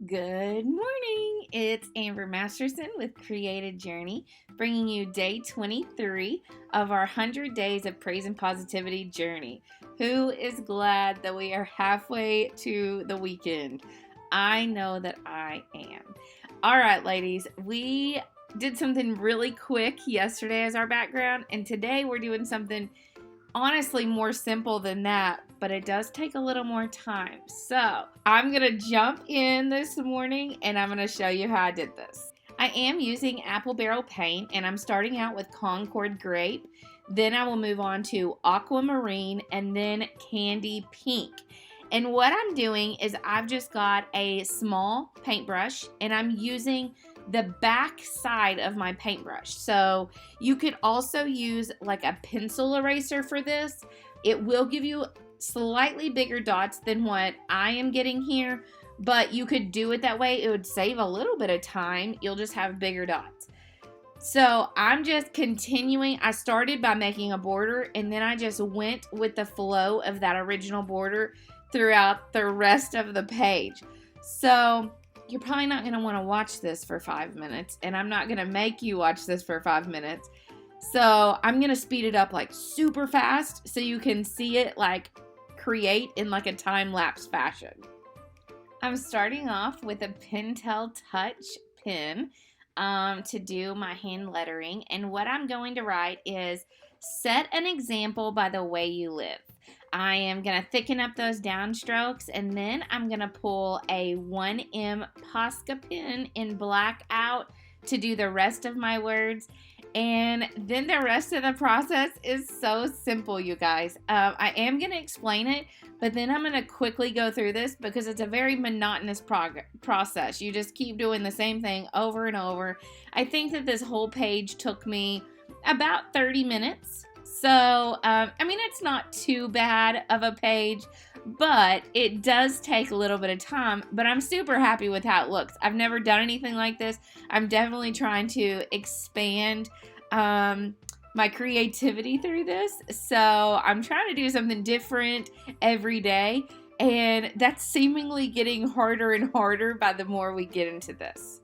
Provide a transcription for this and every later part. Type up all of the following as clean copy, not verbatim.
Good morning. It's Amber Masterson with Created Journey, bringing you day 23 of our 100 Days of Praise and Positivity journey. Who is glad that we are halfway to the weekend? I know that I am. All right, ladies, we did something really quick yesterday as our background, and today we're doing something honestly more simple than that, but it does take a little more time. So I'm gonna jump in this morning and I'm gonna show you how I did this. I am using apple barrel paint and I'm starting out with Concord grape. Then I will move on to aquamarine and then candy pink. And what I'm doing is I've just got a small paintbrush and I'm using the back side of my paintbrush. So you could also use like a pencil eraser for this. It will give you slightly bigger dots than what I am getting here, but you could do it that way. It would save a little bit of time. You'll just have bigger dots. So I'm just continuing. I started by making a border and then I just went with the flow of that original border throughout the rest of the page. So you're probably not going to want to watch this for 5 minutes, and I'm not going to make you watch this for 5 minutes. So I'm going to speed it up like super fast so you can see it like create in like a time-lapse fashion. I'm starting off with a Pentel Touch pen to do my hand lettering, and what I'm going to write is set an example by the way you live. I am going to thicken up those downstrokes, and then I'm going to pull a 1M Posca pen in black out to do the rest of my words. And then the rest of the process is so simple, you guys. I am going to explain it, but then I'm going to quickly go through this because it's a very monotonous process. You just keep doing the same thing over and over. I think that this whole page took me about 30 minutes. So, it's not too bad of a page, but it does take a little bit of time, but I'm super happy with how it looks. I've never done anything like this. I'm definitely trying to expand my creativity through this. So I'm trying to do something different every day, and that's seemingly getting harder and harder by the more we get into this.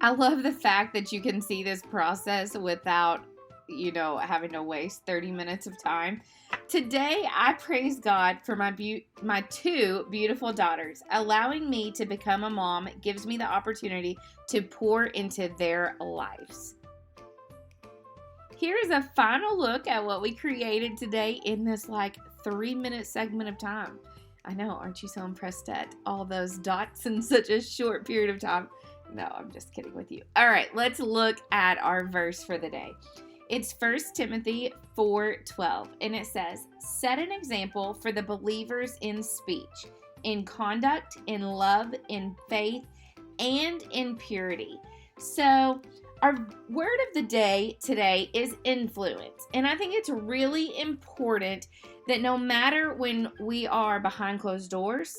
I love the fact that you can see this process without, having to waste 30 minutes of time. Today, I praise God for my two beautiful daughters. Allowing me to become a mom gives me the opportunity to pour into their lives. Here is a final look at what we created today in this 3-minute segment of time. I know, aren't you so impressed at all those dots in such a short period of time? No, I'm just kidding with you. All right, let's look at our verse for the day. It's 1 Timothy 4:12, and it says, set an example for the believers in speech, in conduct, in love, in faith, and in purity. So our word of the day today is influence. And I think it's really important that no matter when we are behind closed doors,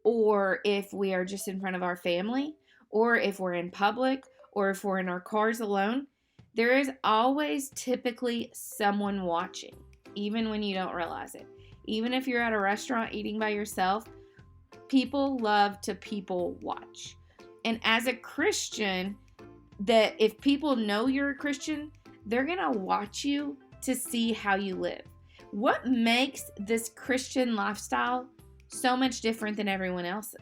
or if we are just in front of our family, or if we're in public, or if we're in our cars alone, there is always typically someone watching, even when you don't realize it. Even if you're at a restaurant eating by yourself, people love to people watch. And as a Christian, that if people know you're a Christian, they're going to watch you to see how you live. What makes this Christian lifestyle so much different than everyone else's?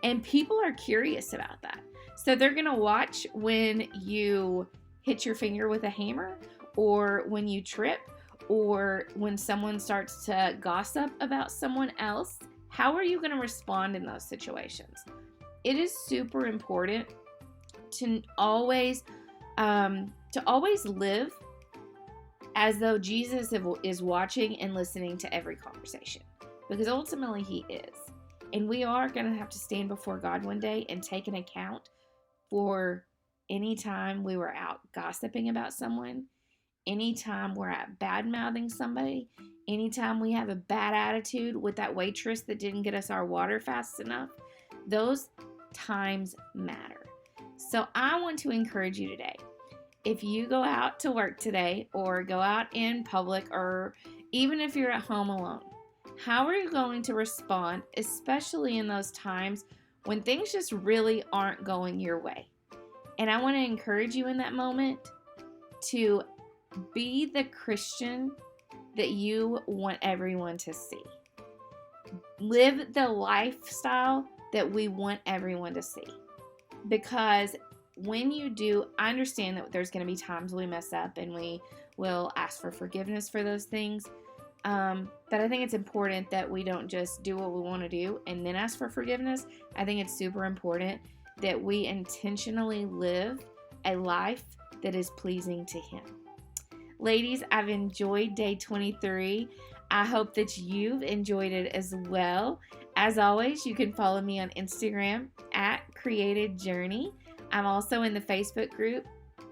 And people are curious about that. So they're going to watch when you hit your finger with a hammer, or when you trip, or when someone starts to gossip about someone else. How are you going to respond in those situations? it is super important to always live as though Jesus is watching and listening to every conversation, because ultimately he is. And we are going to have to stand before God one day and take an account for any time we were out gossiping about someone, anytime we're out bad-mouthing somebody, anytime we have a bad attitude with that waitress that didn't get us our water fast enough. Those times matter. So I want to encourage you today. If you go out to work today, or go out in public, or even if you're at home alone, how are you going to respond, especially in those times when things just really aren't going your way? And I want to encourage you in that moment to be the Christian that you want everyone to see. Live the lifestyle that we want everyone to see. Because when you do, I understand that there's going to be times we mess up and we will ask for forgiveness for those things. But I think it's important that we don't just do what we want to do and then ask for forgiveness. I think it's super important that we intentionally live a life that is pleasing to Him. Ladies, I've enjoyed day 23. I hope that you've enjoyed it as well. As always, you can follow me on Instagram at Created Journey. I'm also in the Facebook group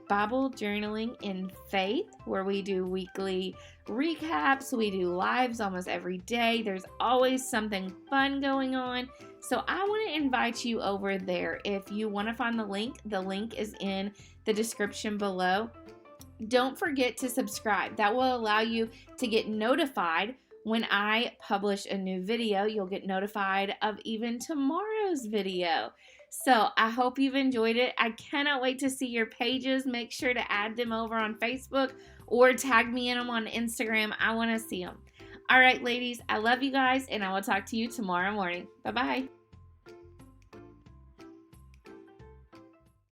Bible Journaling in Faith, where we do weekly recaps. We do lives almost every day. There's always something fun going on. So I want to invite you over there. If you want to find the link is in the description below. Don't forget to subscribe. That will allow you to get notified when I publish a new video. You'll get notified of even tomorrow's video. So I hope you've enjoyed it. I cannot wait to see your pages. Make sure to add them over on Facebook or tag me in them on Instagram. I want to see them. All right, ladies, I love you guys, and I will talk to you tomorrow morning. Bye-bye.